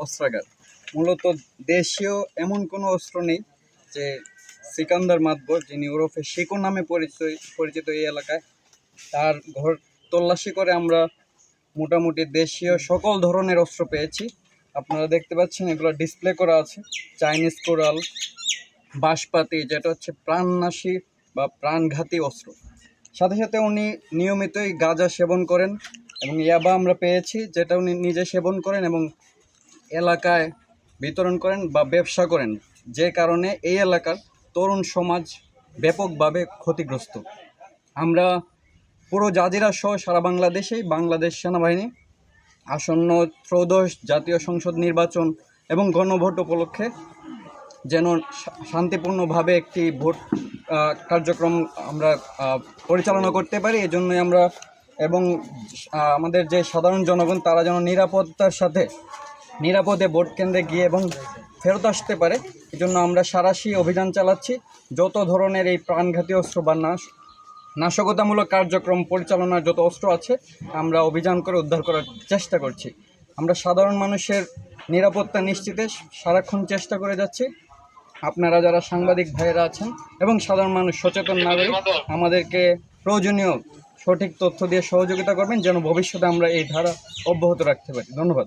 অস্ত্রাগার। মূলত দেশীয় এমন কোনো অস্ত্র নেই যে সিকান্দার মাতবর, যিনি ওরফে শিকো নামে পরিচিত এই এলাকায়, তার ঘর তল্লাশি করে আমরা মোটামুটি দেশীয় সকল ধরনের অস্ত্র পেয়েছি। আপনারা দেখতে পাচ্ছেন এগুলো ডিসপ্লে করা আছে। চাইনিজ কোরাল, বাঁশপাতি, যেটা হচ্ছে প্রাণনাশী বা প্রাণঘাতী অস্ত্র। সাথে সাথে উনি নিয়মিতই গাঁজা সেবন করেন এবং ইয়াবা আমরা পেয়েছি, যেটা উনি নিজে সেবন করেন এবং এলাকায় বিতরণ করেন বা ব্যবসা করেন, যে কারণে এই এলাকার তরুণ সমাজ ব্যাপকভাবে ক্ষতিগ্রস্ত। আমরা পুরো জাজিরা সহ সারা বাংলাদেশেই বাংলাদেশ সেনাবাহিনী আসন্ন ত্রয়োদশ জাতীয় সংসদ নির্বাচন এবং গণভোট উপলক্ষে যেন শান্তিপূর্ণভাবে একটি ভোট কার্যক্রম আমরা পরিচালনা করতে পারি, এজন্যই আমরা এবং আমাদের যে সাধারণ জনগণ তারা যেন নিরাপত্তার সাথে নিরাপদে ভোট কেন্দ্রে গিয়ে এবং ফেরত আসতে পারে, এজন্য আমরা সাঁড়াশি অভিযান চালাচ্ছি। যত ধরনের এই প্রাণঘাতী অস্ত্র বা নাশকতামূলক কার্যক্রম পরিচালনার যত অস্ত্র আছে আমরা অভিযান করে উদ্ধার করার চেষ্টা করছি। আমরা সাধারণ মানুষের নিরাপত্তা নিশ্চিতে সারাক্ষণ চেষ্টা করে যাচ্ছি। আপনারা যারা সাংবাদিক ভাইয়েরা আছেন এবং সাধারণ মানুষ, সচেতন নাগরিক, আমাদেরকে প্রয়োজনীয় সঠিক তথ্য দিয়ে সহযোগিতা করবেন যেন ভবিষ্যতে আমরা এই ধারা অব্যাহত রাখতে পারি। ধন্যবাদ।